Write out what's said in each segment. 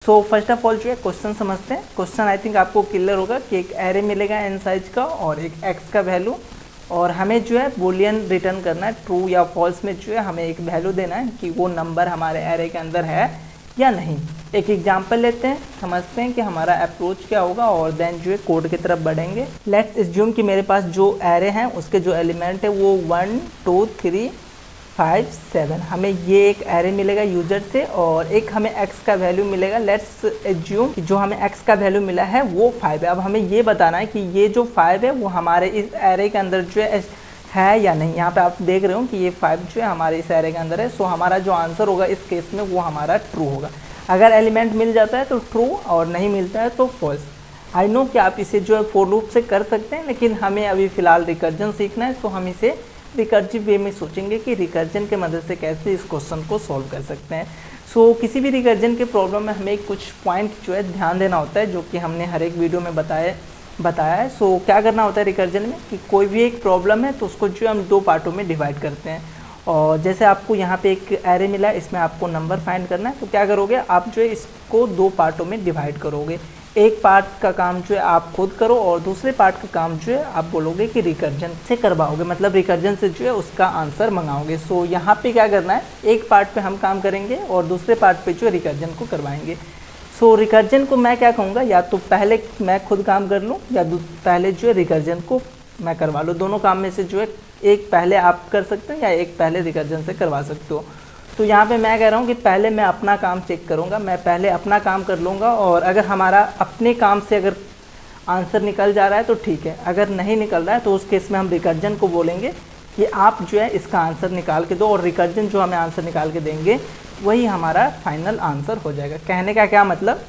So first of all जो है question समझते हैं। क्वेश्चन आई थिंक आपको क्लियर होगा कि एक एरे मिलेगा एन साइज का और एक एक्स का वैल्यू, और हमें जो है बूलियन रिटर्न करना है, ट्रू या फॉल्स में जो है हमें एक वैल्यू देना है कि वो नंबर हमारे एरे के अंदर है या नहीं। एक एग्जांपल लेते हैं, समझते हैं कि हमारा अप्रोच क्या होगा और देन जो है कोड की तरफ बढ़ेंगे। लेट्स एज्यूम कि मेरे पास जो एरे हैं उसके जो एलिमेंट है वो 1 2 3 5 7, हमें ये एक एरे मिलेगा यूजर से और एक हमें x का वैल्यू मिलेगा। लेट्स एज्यूम कि जो हमें x का वैल्यू मिला है वो 5 है। अब हमें ये बताना है कि ये जो 5 है वो हमारे इस एरे के अंदर जो है या नहीं। यहाँ पे आप देख रहे हो कि ये 5 जो है हमारे इस एरे के अंदर है। सो हमारा जो आंसर होगा इस केस में वो हमारा ट्रू होगा। अगर एलिमेंट मिल जाता है तो ट्रू और नहीं मिलता है तो फॉल्स। आई नो कि आप इसे जो है फॉर लूप से कर सकते हैं, लेकिन हमें अभी फ़िलहाल रिकर्जन सीखना है। तो हम इसे रिकर्जिव वे में सोचेंगे कि रिकर्जन के मदद से कैसे इस क्वेश्चन को सॉल्व कर सकते हैं। सो किसी भी रिकर्जन के प्रॉब्लम में हमें कुछ पॉइंट जो है ध्यान देना होता है, जो कि हमने हर एक वीडियो में बताया है। सो क्या करना होता है रिकर्जन में कि कोई भी एक प्रॉब्लम है तो उसको जो है हम दो पार्टों में डिवाइड करते हैं। और जैसे आपको यहाँ पे एक एरे मिला है, इसमें आपको नंबर फाइंड करना है, तो क्या करोगे आप जो है इसको दो पार्टों में डिवाइड करोगे। एक पार्ट का काम जो है आप खुद करो और दूसरे पार्ट का काम जो है आप बोलोगे कि रिकर्जन से करवाओगे, मतलब रिकर्जन से जो है उसका आंसर मंगाओगे। सो यहाँ पे क्या करना है, एक पार्ट पे हम काम करेंगे और दूसरे पार्ट पे जो है रिकर्जन को करवाएंगे। सो रिकर्जन को मैं क्या कहूँगा, या तो पहले मैं खुद काम कर लूँ या पहले जो है रिकर्जन को मैं करवा लूँ। दोनों काम में से जो है एक पहले आप कर सकते हैं या एक पहले रिकर्जन से करवा सकते हो। तो यहाँ पे मैं कह रहा हूँ कि पहले मैं अपना काम चेक करूँगा, मैं पहले अपना काम कर लूँगा और अगर हमारा अपने काम से अगर आंसर निकल जा रहा है तो ठीक है, अगर नहीं निकल रहा है तो उस केस में हम रिकर्जन को बोलेंगे कि आप जो है इसका आंसर निकाल के दो, और रिकर्जन जो हमें आंसर निकाल के देंगे वही हमारा फाइनल आंसर हो जाएगा। कहने का क्या मतलब,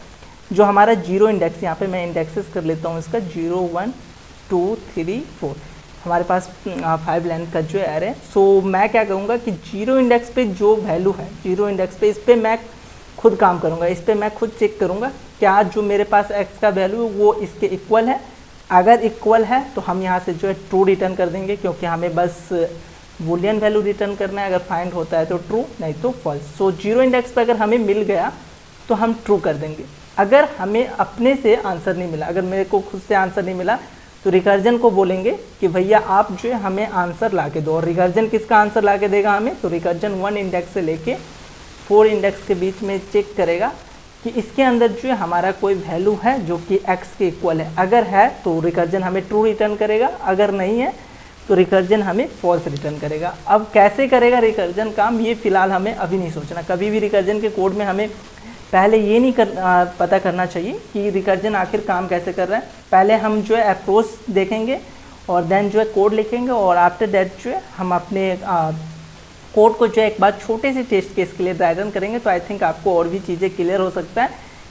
जो हमारा जीरो इंडेक्स, यहाँ पर मैं इंडेक्सेस कर लेता हूँ इसका 0 1 2 3 4, हमारे पास 5 लेंथ का जो एरे है। सो मैं क्या करूँगा कि जीरो इंडेक्स पे जो वैल्यू है, जीरो इंडेक्स पे इस पर मैं खुद काम करूँगा, इस पर मैं खुद चेक करूँगा क्या जो मेरे पास x का वैल्यू वो इसके इक्वल है। अगर इक्वल है तो हम यहाँ से जो है ट्रू रिटर्न कर देंगे, क्योंकि हमें बस बूलियन वैल्यू रिटर्न करना है। अगर फाइंड होता है तो ट्रू, नहीं तो फॉल्स। सो जीरो इंडेक्स पर अगर हमें मिल गया तो हम ट्रू कर देंगे। अगर हमें अपने से आंसर नहीं मिला, अगर मेरे को खुद से आंसर नहीं मिला, तो रिकर्जन को बोलेंगे कि भैया आप जो है हमें आंसर ला के दो। और रिकर्जन किसका आंसर ला के देगा हमें, तो रिकर्जन 1 इंडेक्स से लेके 4 इंडेक्स के बीच में चेक करेगा कि इसके अंदर जो है हमारा कोई वैल्यू है जो कि x के इक्वल है। अगर है तो रिकर्जन हमें ट्रू रिटर्न करेगा, अगर नहीं है तो रिकर्जन हमें फॉल्स रिटर्न करेगा। अब कैसे करेगा रिकर्जन काम, ये फिलहाल हमें अभी नहीं सोचना। कभी भी रिकर्जन के कोड में हमें पहले ये नहीं पता करना चाहिए कि रिकर्जन आखिर काम कैसे कर रहा है। पहले हम जो है अप्रोच देखेंगे और देन जो है कोड लिखेंगे, और आफ्टर दैट जो है हम अपने कोड को जो है एक बार छोटे से टेस्ट केस के लिए ड्राई रन करेंगे। तो आई थिंक आपको और भी चीज़ें क्लियर हो सकता है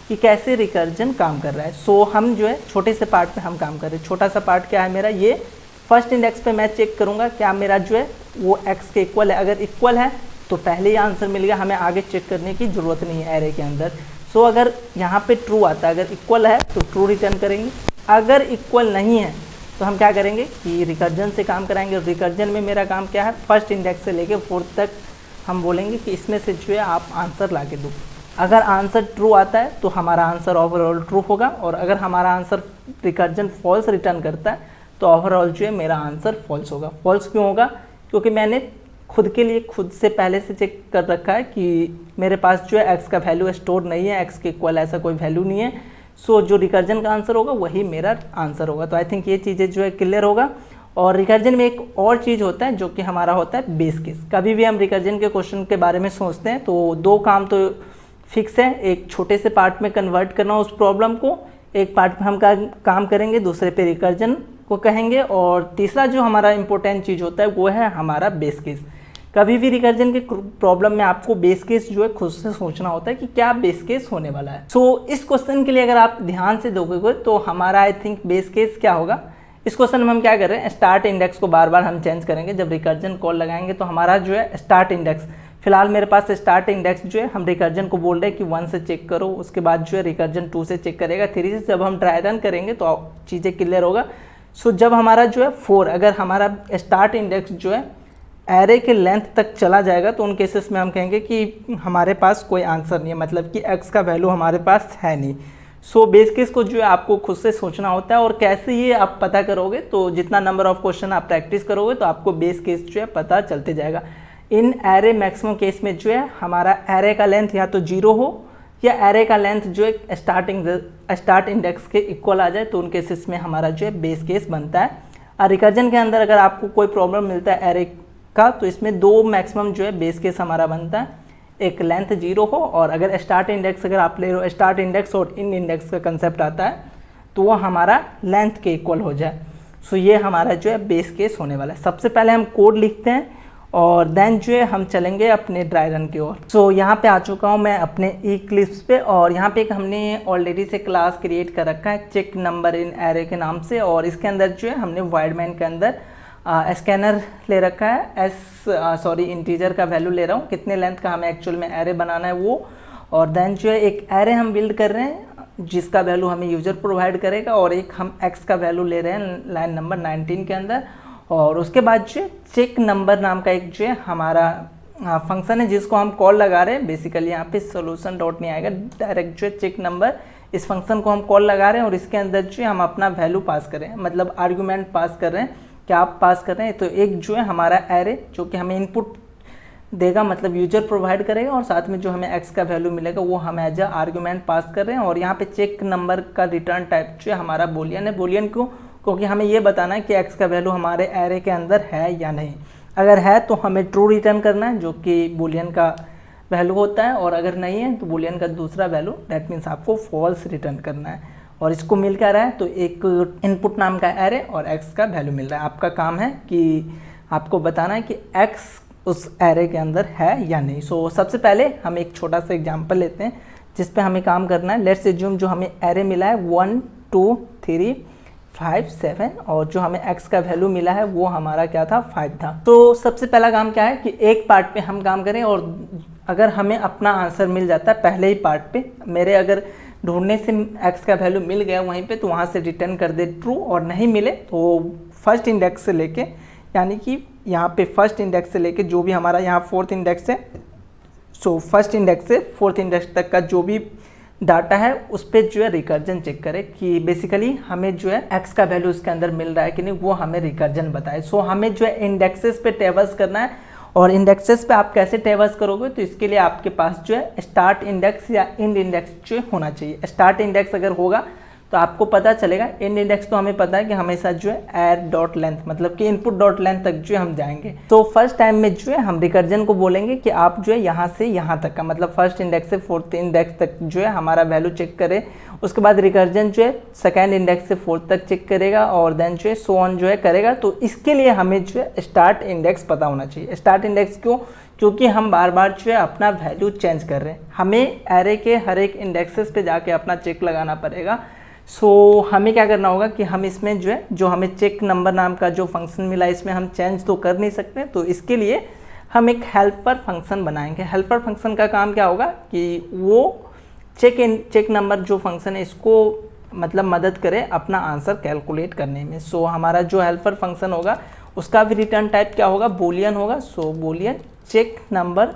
कि कैसे रिकर्जन काम कर रहा है। सो हम जो है छोटे से पार्ट पे हम काम कर रहे हैं। छोटा सा पार्ट क्या है मेरा, ये फर्स्ट इंडेक्स पे मैं चेक करूँगा क्या मेरा जो है वो x के इक्वल है। अगर इक्वल है तो पहले ही आंसर मिल गया, हमें आगे चेक करने की ज़रूरत नहीं है एरे के अंदर। सो अगर यहाँ पे ट्रू आता है, अगर इक्वल है तो ट्रू रिटर्न करेंगे। अगर इक्वल नहीं है तो हम क्या करेंगे कि रिकर्जन से काम कराएंगे। रिकर्जन में मेरा काम क्या है, फर्स्ट इंडेक्स से लेके 4th तक हम बोलेंगे कि इसमें से जो है आप आंसर ला के दो। अगर आंसर ट्रू आता है तो हमारा आंसर ओवरऑल ट्रू होगा, और अगर हमारा आंसर रिकर्जन फॉल्स रिटर्न करता है तो ओवरऑल जो है मेरा आंसर फॉल्स होगा। फॉल्स क्यों होगा, क्योंकि मैंने खुद के लिए खुद से पहले से चेक कर रखा है कि मेरे पास जो है x का वैल्यू स्टोर नहीं है, x के इक्वल ऐसा कोई वैल्यू नहीं है। सो जो रिकर्जन का आंसर होगा वही मेरा आंसर होगा। तो आई थिंक ये चीज़ें जो है क्लियर होगा। और रिकर्जन में एक और चीज़ होता है जो कि हमारा होता है बेस केस। कभी भी हम रिकर्जन के क्वेश्चन के बारे में सोचते हैं तो दो काम तो फिक्स है, एक छोटे से पार्ट में कन्वर्ट करना उस प्रॉब्लम को, एक पार्ट में हम काम करेंगे, दूसरे पे रिकर्जन को कहेंगे, और तीसरा जो हमारा इंपॉर्टेंट चीज़ होता है वो है हमारा बेस केस। कभी भी रिकर्जन के प्रॉब्लम में आपको बेस केस जो है खुद से सोचना होता है कि क्या बेस केस होने वाला है। सो इस क्वेश्चन के लिए अगर आप ध्यान से देखोगे तो हमारा आई थिंक बेस केस क्या होगा, इस क्वेश्चन में हम क्या कर रहे हैं, स्टार्ट इंडेक्स को बार बार हम चेंज करेंगे। जब रिकर्जन कॉल लगाएंगे तो हमारा जो है स्टार्ट इंडेक्स, फिलहाल मेरे पास स्टार्ट इंडेक्स जो है हम रिकर्जन को बोल रहे हैं कि 1 से चेक करो, उसके बाद जो है रिकर्जन 2 से चेक करेगा, 3 से। जब हम ड्राई रन करेंगे तो चीज़ें क्लियर होगा। सो जब हमारा जो है 4, अगर हमारा स्टार्ट इंडेक्स जो है एरे के लेंथ तक चला जाएगा तो उन केसेस में हम कहेंगे कि हमारे पास कोई आंसर नहीं है, मतलब कि x का वैल्यू हमारे पास है नहीं। सो बेस केस को जो है आपको खुद से सोचना होता है, और कैसे ये आप पता करोगे, तो जितना नंबर ऑफ क्वेश्चन आप प्रैक्टिस करोगे तो आपको बेस केस जो है पता चलते जाएगा। इन एरे मैक्सिमम केस में जो है हमारा एरे का लेंथ या तो 0 हो या एरे का लेंथ जो है स्टार्ट इंडेक्स के इक्वल आ जाए, तो उन केसेस में हमारा जो है बेस केस बनता है। रिकर्जन के अंदर अगर आपको कोई प्रॉब्लम मिलता है एरे का, तो इसमें 2 मैक्सिमम जो है बेस केस हमारा बनता है, एक लेंथ 0 हो, और अगर स्टार्ट इंडेक्स अगर आप ले रहे हो, स्टार्ट इंडेक्स और इन इंडेक्स का कंसेप्ट आता है, तो वो हमारा लेंथ के इक्वल हो जाए। सो ये हमारा जो है बेस केस होने वाला है। सबसे पहले हम कोड लिखते हैं और देन जो है हम चलेंगे अपने ड्राई रन की ओर। सो यहाँ पे आ चुका हूँ मैं अपने इक्लिप्स पे, और यहाँ पे एक हमने ऑलरेडी से क्लास क्रिएट कर रखा है चेक नंबर इन एरे के नाम से, और इसके अंदर जो है हमने वाइड मैन के अंदर स्कैनर ले रखा है, इंटीजर का वैल्यू ले रहा हूँ, कितने लेंथ का हमें एक्चुअल में एरे बनाना है वो, और देन जो है एक एरे हम बिल्ड कर रहे हैं जिसका वैल्यू हमें यूजर प्रोवाइड करेगा, और एक हम एक्स का वैल्यू ले रहे हैं लाइन नंबर 19 के अंदर। और उसके बाद जो चेक नंबर नाम का एक जो है हमारा फंक्शन है जिसको हम कॉल लगा रहे हैं। बेसिकली यहाँ पे सोल्यूशन डॉट नहीं आएगा, डायरेक्ट जो है चेक नंबर, इस फंक्शन को हम कॉल लगा रहे हैं और इसके अंदर जो है हम अपना वैल्यू पास कर रहे हैं, मतलब आर्गूमेंट पास कर रहे हैं, क्या आप पास कर रहे हैं। तो एक जो है हमारा एरे जो कि हमें इनपुट देगा, मतलब यूजर प्रोवाइड करेगा, और साथ में जो हमें एक्स का वैल्यू मिलेगा वो हम एज अ आर्गूमेंट पास कर रहे हैं। और यहाँ पे चेक नंबर का रिटर्न टाइप जो है हमारा बूलियन है। बूलियन क्यों? क्योंकि हमें ये बताना है कि एक्स का वैल्यू हमारे एरे के अंदर है या नहीं। अगर है तो हमें ट्रू रिटर्न करना है जो कि बूलियन का वैल्यू होता है, और अगर नहीं है तो बूलियन का दूसरा वैल्यू, दैट मीन्स आपको फॉल्स रिटर्न करना है। और इसको मिल क्या रहा है, तो एक इनपुट नाम का एरे और एक्स का वैल्यू मिल रहा है। आपका काम है कि आपको बताना है कि एक्स उस एरे के अंदर है या नहीं। सो सबसे पहले हम एक छोटा सा एग्जांपल लेते हैं जिस पे हमें काम करना है। लेट्स एज्यूम जो हमें एरे मिला है 1 2 3 5 7, और जो हमें x का वैल्यू मिला है वो हमारा क्या था, 5 था। तो सबसे पहला काम क्या है कि एक पार्ट पे हम काम करें, और अगर हमें अपना आंसर मिल जाता है पहले ही पार्ट पे, मेरे अगर ढूंढने से x का वैल्यू मिल गया वहीं पे, तो वहाँ से रिटर्न कर दे ट्रू, और नहीं मिले तो फर्स्ट इंडेक्स से लेके, यानी कि यहाँ पे फर्स्ट इंडेक्स से लेके जो भी हमारा यहाँ फोर्थ इंडेक्स है, सो फर्स्ट इंडेक्स से फोर्थ इंडेक्स तक का जो भी डाटा है उस पर जो है रिकर्जन चेक करें कि बेसिकली हमें जो है x का वैल्यू उसके अंदर मिल रहा है कि नहीं, वो हमें रिकर्जन बताए। सो हमें जो है इंडेक्सेस पे टेबल्स करना है, और इंडेक्सेस पे आप कैसे टेबल्स करोगे, तो इसके लिए आपके पास जो है स्टार्ट इंडेक्स या इंड इंडेक्स जो होना चाहिए। स्टार्ट इंडेक्स अगर होगा तो आपको पता चलेगा, इंड इंडेक्स तो हमें पता है कि हमेशा जो है एर डॉट लेंथ, मतलब कि इनपुट डॉट लेंथ तक जो है हम जाएंगे। तो फर्स्ट टाइम में जो है हम रिकर्जन को बोलेंगे कि आप जो है यहाँ से यहाँ तक का, मतलब फर्स्ट इंडेक्स से फोर्थ इंडेक्स तक जो है हमारा वैल्यू चेक करें। उसके बाद रिकर्जन जो है सेकेंड इंडेक्स से फोर्थ तक चेक करेगा, और देन जो है सो ऑन जो है करेगा। तो इसके लिए हमें जो है स्टार्ट इंडेक्स पता होना चाहिए। स्टार्ट इंडेक्स क्यों? क्योंकि हम बार बार जो है अपना वैल्यू चेंज कर रहे हैं, हमें एरे के हर एक इंडेक्सेस पे जाके अपना चेक लगाना पड़ेगा। सो हमें क्या करना होगा कि हम इसमें जो है, जो हमें चेक नंबर नाम का जो फंक्शन मिला है, इसमें हम चेंज तो कर नहीं सकते, तो इसके लिए हम एक हेल्पर फंक्शन बनाएंगे। हेल्पर फंक्शन का काम क्या होगा कि वो चेक नंबर जो फंक्शन है इसको मतलब मदद करे अपना आंसर कैलकुलेट करने में। सो हमारा जो हेल्पर फंक्शन होगा उसका भी रिटर्न टाइप क्या होगा, बूलियन होगा। सो बूलियन चेक नंबर,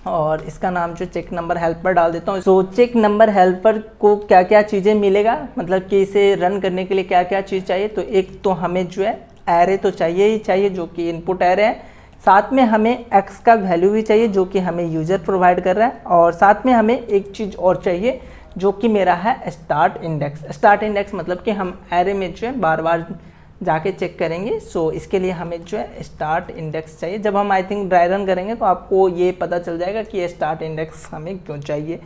और इसका नाम जो चेक नंबर हेल्पर डाल देता हूँ। सो चेक नंबर हेल्पर को क्या क्या चीज़ें मिलेगा, मतलब कि इसे रन करने के लिए क्या क्या चीज़ चाहिए। तो एक तो हमें जो है एरे तो चाहिए ही चाहिए जो कि इनपुट एरे है, साथ में हमें एक्स का वैल्यू भी चाहिए जो कि हमें यूज़र प्रोवाइड कर रहा है, और साथ में हमें एक चीज़ और चाहिए जो कि मेरा है स्टार्ट इंडेक्स। स्टार्ट इंडेक्स मतलब कि हम एरे में जो है बार बार जाके चेक करेंगे। सो इसके लिए हमें जो है स्टार्ट इंडेक्स चाहिए। जब हम आई थिंक ड्राई रन करेंगे तो आपको ये पता चल जाएगा कि ये स्टार्ट इंडेक्स हमें क्यों चाहिए।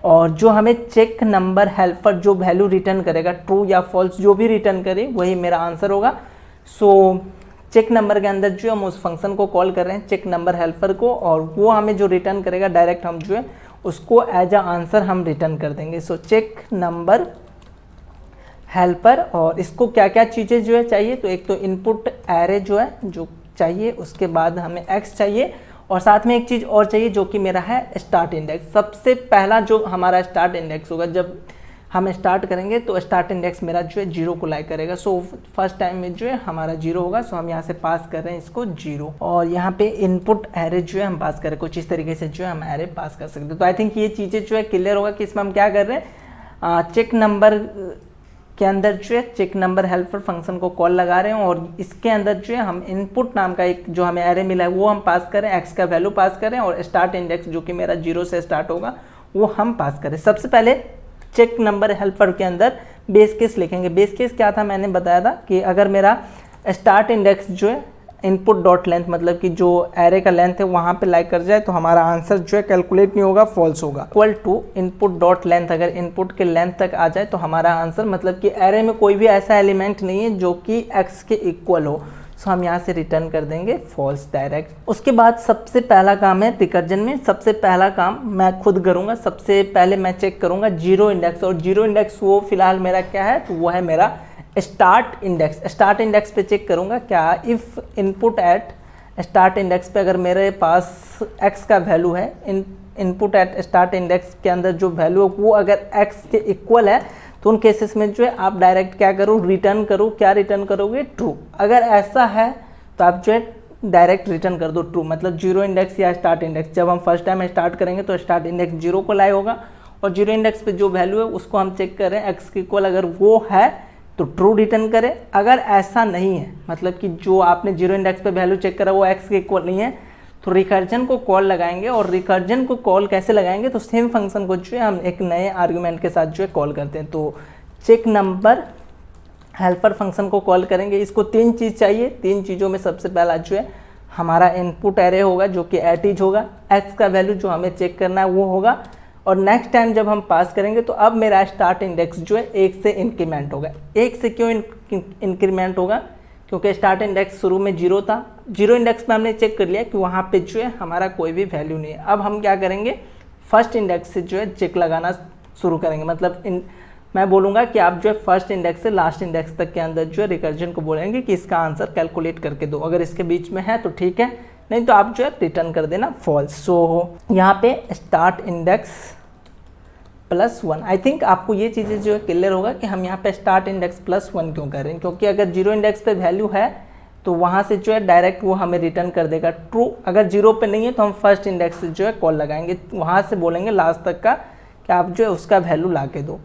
और जो हमें चेक नंबर हेल्पर जो वैल्यू रिटर्न करेगा, ट्रू या फॉल्स जो भी रिटर्न करे वही मेरा आंसर होगा। सो चेक नंबर के अंदर जो हम उस फंक्शन को कॉल कर रहे हैं चेक नंबर हेल्पर को, और वो हमें जो रिटर्न करेगा डायरेक्ट हम जो है उसको एज अ आंसर हम रिटर्न कर देंगे। सो चेक नंबर हेल्पर, और इसको क्या क्या चीज़ें जो है चाहिए, तो एक तो इनपुट एरे जो है जो चाहिए, उसके बाद हमें एक्स चाहिए, और साथ में एक चीज़ और चाहिए जो कि मेरा है स्टार्ट इंडेक्स। सबसे पहला जो हमारा स्टार्ट इंडेक्स होगा, जब हम स्टार्ट करेंगे तो स्टार्ट इंडेक्स मेरा जो है 0 को लाइक करेगा। सो फर्स्ट टाइम में जो है हमारा 0 होगा। सो हम यहाँ से पास कर रहे हैं इसको 0, और यहाँ पे इनपुट एरे जो है हम पास कर रहे हैं। कुछ इस तरीके से जो है हम एरे पास कर सकते हैं। तो आई थिंक ये चीज़ें जो है क्लियर होगा कि इसमें हम क्या कर रहे हैं, चेक नंबर के अंदर जो है चेक नंबर हेल्पर फंक्शन को कॉल लगा रहे हैं, और इसके अंदर जो है हम इनपुट नाम का एक जो हमें एरे मिला है वो हम पास करें, एक्स का वैल्यू पास करें, और स्टार्ट इंडेक्स जो कि मेरा 0 से स्टार्ट होगा वो हम पास करें। सबसे पहले चेक नंबर हेल्पर के अंदर बेस केस लिखेंगे। बेस केस क्या था, मैंने बताया था कि अगर मेरा स्टार्ट इंडेक्स जो है इनपुट डॉट लेंथ, मतलब कि जो एरे का लेंथ है वहाँ पे लाइक कर जाए तो हमारा आंसर जो है कैलकुलेट नहीं होगा, फॉल्स होगा। Equal to input dot length, अगर इनपुट के लेंथ तक आ जाए तो हमारा आंसर, मतलब कि एरे में कोई भी ऐसा एलिमेंट नहीं है जो कि एक्स के इक्वल हो, सो हम यहाँ से रिटर्न कर देंगे फॉल्स डायरेक्ट। उसके बाद सबसे पहला काम है रिकर्जन में, सबसे पहला काम मैं खुद करूँगा। सबसे पहले मैं चेक करूँगा 0 इंडेक्स, और 0 इंडेक्स वो फिलहाल मेरा क्या है, तो वो है मेरा स्टार्ट इंडेक्स। स्टार्ट इंडेक्स पे चेक करूँगा क्या if input at start index पे अगर मेरे पास x का वैल्यू है, इनपुट एट स्टार्ट इंडेक्स के अंदर जो वैल्यू है वो अगर x के इक्वल है, तो उन केसेस में जो है आप डायरेक्ट क्या करो, रिटर्न करो। क्या रिटर्न करोगे, ट्रू। अगर ऐसा है तो आप जो है डायरेक्ट रिटर्न कर दो ट्रू, मतलब 0 इंडेक्स या स्टार्ट इंडेक्स। जब हम फर्स्ट टाइम स्टार्ट करेंगे तो स्टार्ट इंडेक्स 0 को लाई होगा, और 0 इंडेक्स पे जो वैल्यू है उसको हम चेक कर रहे हैं एक्स के इक्वल, अगर वो है तो ट्रू रिटर्न करें। अगर ऐसा नहीं है, मतलब कि जो आपने 0 इंडेक्स पे वैल्यू चेक करा वो एक्स के इक्वल नहीं है, तो रिकर्जन को कॉल लगाएंगे। और रिकर्जन को कॉल कैसे लगाएंगे, तो सेम फंक्शन को जो है हम एक नए आर्गुमेंट के साथ जो है कॉल करते हैं। तो चेक नंबर हेल्पर फंक्शन को कॉल करेंगे। इसको 3 चीज़ चाहिए। 3 चीज़ों में सबसे पहला जो है हमारा इनपुट एरे होगा जो कि एटीज होगा, एक्स का वैल्यू जो हमें चेक करना है वो होगा, और नेक्स्ट टाइम जब हम पास करेंगे तो अब मेरा स्टार्ट इंडेक्स जो है 1 से इंक्रीमेंट होगा। 1 से क्यों इंक्रीमेंट होगा, क्योंकि स्टार्ट इंडेक्स शुरू में 0 था। 0 इंडेक्स में हमने चेक कर लिया कि वहाँ पे जो है हमारा कोई भी वैल्यू नहीं है। अब हम क्या करेंगे, फर्स्ट इंडेक्स से जो है चेक लगाना शुरू करेंगे। मतलब मैं बोलूँगा कि आप जो है फर्स्ट इंडेक्स से लास्ट इंडेक्स तक के अंदर जो है रिकर्जन को बोलेंगे कि इसका आंसर कैलकुलेट करके दो। अगर इसके बीच में है तो ठीक है, नहीं तो आप जो है रिटर्न कर देना फॉल्स। सो यहाँ पे स्टार्ट इंडेक्स +1। आई थिंक आपको ये चीज़ें जो है क्लियर होगा कि हम यहाँ पे स्टार्ट इंडेक्स +1 क्यों कर रहे हैं, क्योंकि अगर 0 इंडेक्स पे वैल्यू है तो वहाँ से जो है डायरेक्ट वो हमें रिटर्न कर देगा ट्रू। अगर 0 पे नहीं है तो हम फर्स्ट इंडेक्स से जो है कॉल लगाएंगे, वहाँ से बोलेंगे लास्ट तक का कि आप जो है उसका वैल्यू ला के दो,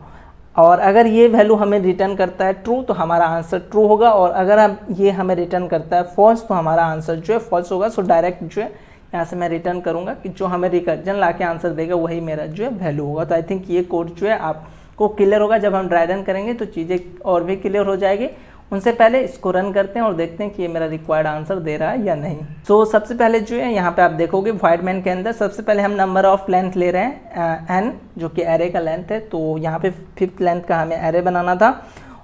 और अगर ये वैल्यू हमें रिटर्न करता है ट्रू तो हमारा आंसर ट्रू होगा, और अगर हम ये हमें रिटर्न करता है फॉल्स तो हमारा आंसर जो है फॉल्स होगा। सो डायरेक्ट जो है यहाँ से मैं रिटर्न करूँगा कि जो हमें रिकर्जन ला के आंसर देगा वही मेरा जो है वैल्यू होगा। तो आई थिंक ये कोड जो है आपको क्लियर होगा। जब हम ड्राई रन करेंगे तो चीज़ें और भी क्लियर हो जाएगी। उनसे पहले इसको रन करते हैं और देखते हैं कि ये मेरा रिक्वायर्ड आंसर दे रहा है या नहीं। सो सबसे पहले जो है यहाँ पे आप देखोगे void main के अंदर सबसे पहले हम नंबर ऑफ लेंथ ले रहे हैं n, जो कि एरे का लेंथ है। तो यहाँ पे 5th लेंथ का हमें एरे बनाना था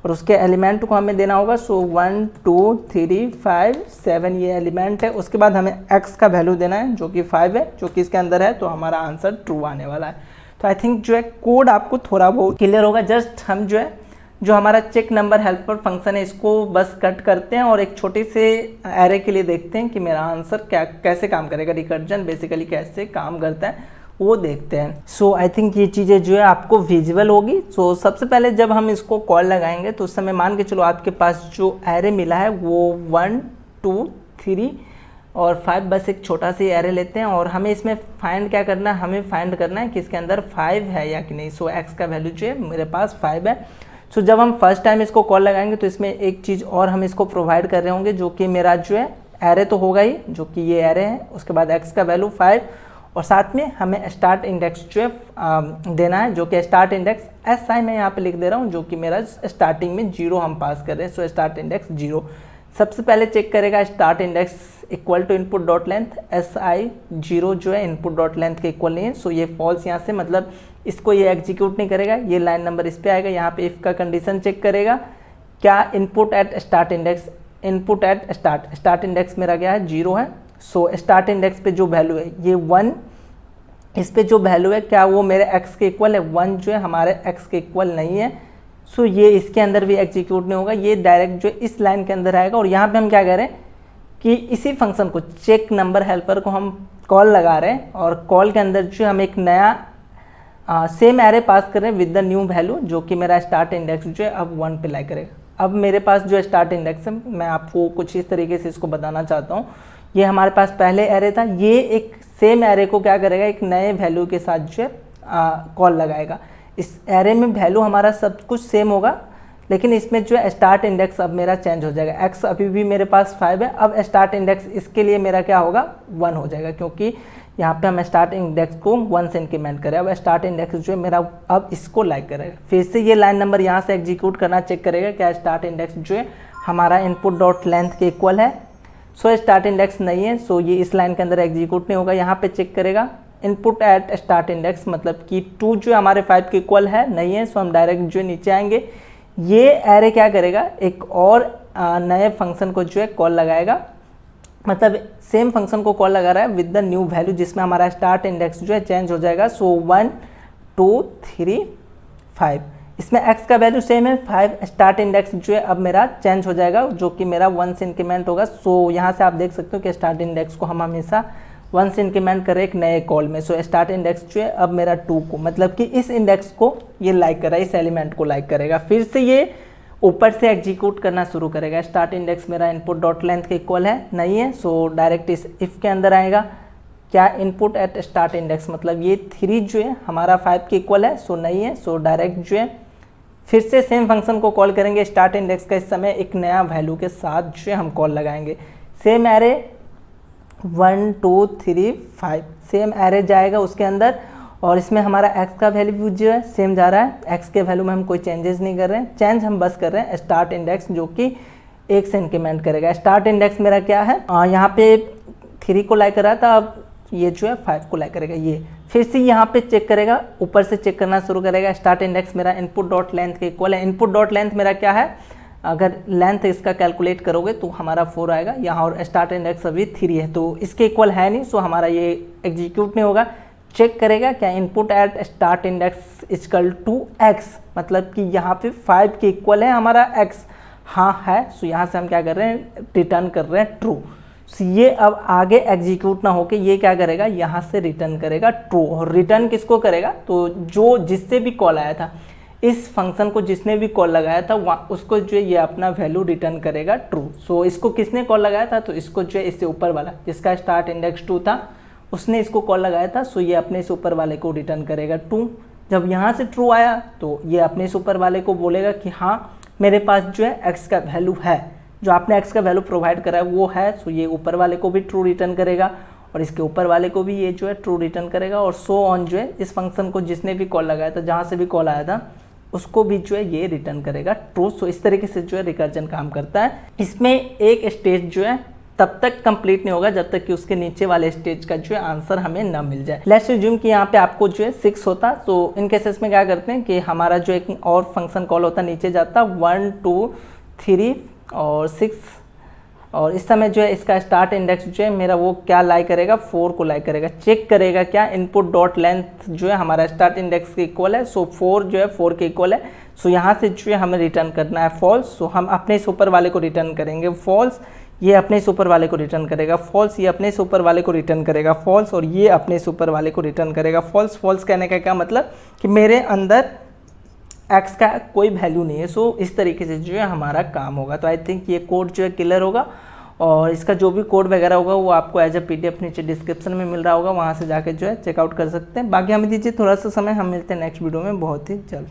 और उसके एलिमेंट को हमें देना होगा। सो 1 2 3 5 7 ये एलिमेंट है। उसके बाद हमें x का वैल्यू देना है जो कि 5 है, जो कि इसके अंदर है, तो हमारा आंसर ट्रू आने वाला है। तो आई थिंक जो है कोड आपको थोड़ा बहुत क्लियर होगा। जस्ट हम जो है जो हमारा चेक नंबर हेल्पर फंक्शन है इसको बस कट करते हैं और एक छोटे से एरे के लिए देखते हैं कि मेरा आंसर कैसे काम करेगा, रिकर्जन बेसिकली कैसे काम करता है वो देखते हैं। सो आई थिंक ये चीज़ें जो है आपको विजुअल होगी। सो सबसे पहले जब हम इसको कॉल लगाएंगे तो उस समय मान के चलो आपके पास जो एरे मिला है वो 1 2 3 और 5, बस एक छोटा सी एरे लेते हैं और हमें इसमें फाइंड क्या करना है, हमें फाइंड करना है कि इसके अंदर 5 है या कि नहीं। सो एक्स का वैल्यू जो है मेरे पास 5 है। सो जब हम फर्स्ट टाइम इसको कॉल लगाएंगे तो इसमें एक चीज़ और हम इसको प्रोवाइड कर रहे होंगे जो कि मेरा जो है एरे तो होगा ही, जो कि ये एरे है। उसके बाद एक्स का वैल्यू 5 और साथ में हमें स्टार्ट इंडेक्स जो है देना है, जो कि स्टार्ट इंडेक्स एस आई मैं यहाँ पे लिख दे रहा हूँ, जो कि मेरा स्टार्टिंग में 0 हम पास कर रहे हैं। सो स्टार्ट इंडेक्स 0 सबसे पहले चेक करेगा start index equal to input dot length. S i 0 जो है इनपुट डॉट लेंथ के इक्वल नहीं है। सो ये फॉल्स यहाँ से, मतलब इसको ये एग्जीक्यूट नहीं करेगा, ये लाइन नंबर इस पे आएगा। यहाँ पे इफ़ का कंडीशन चेक करेगा क्या input at start index, input at start index मेरा क्या है 0 है। सो स्टार्ट इंडेक्स पे जो वैल्यू है ये 1, इस पे जो वैल्यू है क्या वो मेरे x के इक्वल है, 1 जो है हमारे x के इक्वल नहीं है। सो ये इसके अंदर भी एग्जीक्यूट नहीं होगा, ये डायरेक्ट जो इस लाइन के अंदर आएगा। और यहाँ पे हम क्या करें कि इसी फंक्शन को चेक नंबर हेल्पर को हम कॉल लगा रहे हैं और कॉल के अंदर जो हम एक नया सेम एरे पास कर रहे हैं विद द न्यू वैल्यू, जो कि मेरा स्टार्ट इंडेक्स जो है अब 1 पे लाई करेगा। अब मेरे पास जो स्टार्ट इंडेक्स है, मैं आपको कुछ इस तरीके से इसको बताना चाहता हूँ। ये हमारे पास पहले एरे था, ये एक सेम एरे को क्या करेगा, एक नए वैल्यू के साथ जो है कॉल लगाएगा। इस एरे में वैल्यू हमारा सब कुछ सेम होगा, लेकिन इसमें जो है स्टार्ट इंडेक्स अब मेरा चेंज हो जाएगा। एक्स अभी भी मेरे पास 5 है, अब स्टार्ट इंडेक्स इसके लिए मेरा क्या होगा 1 हो जाएगा, क्योंकि यहाँ पे हम स्टार्ट इंडेक्स को 1 से इंक्रीमेंट करें। अब स्टार्ट इंडेक्स जो है मेरा अब इसको लाइक करेगा। फिर से ये लाइन नंबर यहाँ से एग्जीक्यूट करना चेक करेगा क्या स्टार्ट इंडेक्स जो है हमारा इनपुट डॉट लेंथ के इक्वल है। सो स्टार्ट इंडेक्स नहीं है, सो ये इस लाइन के अंदर एग्जीक्यूट नहीं होगा। यहाँ पे चेक करेगा इनपुट एट स्टार्ट इंडेक्स, मतलब कि 2 जो हमारे 5 के इक्वल है नहीं है, सो हम डायरेक्ट जो है नीचे आएंगे। ये एरे क्या करेगा, एक और नए फंक्शन को जो है कॉल लगाएगा, मतलब सेम फंक्शन को कॉल लगा रहा है विद द न्यू वैल्यू, जिसमें हमारा स्टार्ट इंडेक्स जो है चेंज हो जाएगा। सो 1 2 3 5, इसमें x का वैल्यू सेम है 5, स्टार्ट इंडेक्स जो है अब मेरा चेंज हो जाएगा, जो कि मेरा 1 से इंक्रीमेंट होगा। सो यहाँ से आप देख सकते हो कि स्टार्ट इंडेक्स को हम हमेशा 1 से इंक्रीमेंट करें एक नए कॉल में। सो स्टार्ट इंडेक्स जो है अब मेरा 2 को, मतलब कि इस इंडेक्स को ये लाइक कर रहा है, इस एलिमेंट को लाइक करेगा। फिर से ये ऊपर से एग्जीक्यूट करना शुरू करेगा। स्टार्ट इंडेक्स मेरा इनपुट डॉट लेंथ के इक्वल है नहीं है, सो डायरेक्ट इस इफ़ के अंदर आएगा क्या इनपुट एट स्टार्ट इंडेक्स, मतलब ये 3 जो है हमारा 5 के इक्वल है, सो नहीं है। सो डायरेक्ट जो है फिर से सेम फंक्शन को कॉल करेंगे स्टार्ट इंडेक्स का, इस समय एक नया वैल्यू के साथ जो है हम कॉल लगाएंगे। सेम एरे 1 2 3 5 सेम एरे जाएगा उसके अंदर, और इसमें हमारा x का वैल्यू जो है सेम जा रहा है। x के वैल्यू में हम कोई चेंजेस नहीं कर रहे हैं, चेंज हम बस कर रहे हैं स्टार्ट इंडेक्स, जो कि 1 से इंक्रीमेंट करेगा। स्टार्ट इंडेक्स मेरा क्या है, यहाँ पे 3 को लाइक कर रहा था, अब ये जो है 5 को लाइक करेगा। ये फिर से यहाँ पे चेक करेगा, ऊपर से चेक करना शुरू करेगा। स्टार्ट इंडेक्स मेरा इनपुट डॉट लेंथ के इक्वल है। इनपुट डॉट लेंथ मेरा क्या है, अगर लेंथ इसका कैलकुलेट करोगे तो हमारा 4 आएगा यहाँ, और स्टार्ट इंडेक्स अभी 3 है, तो इसके इक्वल है नहीं, सो हमारा ये एग्जीक्यूट नहीं होगा। चेक करेगा क्या input at start index equal to x, मतलब कि यहाँ पे 5 के इक्वल है हमारा x, हाँ है। सो यहाँ से हम क्या कर रहे हैं, रिटर्न कर रहे हैं ट्रू। सो ये अब आगे एग्जीक्यूट ना होके ये क्या करेगा, यहाँ से रिटर्न करेगा ट्रू। और रिटर्न किसको करेगा, तो जो जिससे भी कॉल आया था, इस फंक्शन को जिसने भी कॉल लगाया था वहाँ उसको जो है ये अपना वैल्यू रिटर्न करेगा ट्रू। सो इसको किसने कॉल लगाया था, तो इसको जो है इससे ऊपर वाला जिसका स्टार्ट इंडेक्स 2 था उसने इसको कॉल लगाया था। सो ये अपने से ऊपर वाले को रिटर्न करेगा ट्रू। जब यहाँ से ट्रू आया तो ये अपने से ऊपर वाले को बोलेगा कि हाँ मेरे पास जो है x का वैल्यू है, जो आपने x का वैल्यू प्रोवाइड करा है वो है। सो ये ऊपर वाले को भी ट्रू रिटर्न करेगा, और इसके ऊपर वाले को भी ये जो है ट्रू रिटर्न करेगा, और सो ऑन जो है इस फंक्शन को जिसने भी कॉल लगाया था, जहाँ से भी कॉल आया था, उसको भी जो है ये रिटर्न करेगा ट्रू। सो इस तरीके से जो है रिकर्जन काम करता है। इसमें एक स्टेज जो है तब तक कंप्लीट नहीं होगा जब तक कि उसके नीचे वाले स्टेज का जो है आंसर हमें ना मिल जाए। लेट्स अज्यूम कि यहाँ पे आपको जो है 6 होता, तो इन केसेस में क्या करते हैं कि हमारा जो एक और फंक्शन कॉल होता नीचे जाता 1 2 3 और 6, और इस समय जो है इसका स्टार्ट इंडेक्स जो है मेरा वो क्या लाई करेगा, 4 को लाई करेगा। चेक करेगा क्या इनपुट डॉट लेंथ जो है हमारा स्टार्ट इंडेक्स के इक्वल है। सो 4 जो है 4 के इक्वल है। सो यहाँ से जो है हमें रिटर्न करना है फॉल्स। सो हम अपने से ऊपर वाले को रिटर्न करेंगे फॉल्स, ये अपने से ऊपर वाले को रिटर्न करेगा फॉल्स, ये अपने से ऊपर वाले को रिटर्न करेगा फॉल्स, और ये अपने से ऊपर वाले को रिटर्न करेगा फॉल्स। फॉल्स कहने का क्या मतलब कि मेरे अंदर x का कोई वैल्यू नहीं है। सो इस तरीके से जो है हमारा काम होगा। तो आई थिंक ये कोड जो है क्लियर होगा, और इसका जो भी कोड वगैरह होगा वो आपको एज अ PDF नीचे डिस्क्रिप्शन में मिल रहा होगा, वहाँ से जाके जो है चेकआउट कर सकते हैं। बाकी हमें दीजिए थोड़ा सा समय, हम मिलते हैं नेक्स्ट वीडियो में बहुत ही जल्द।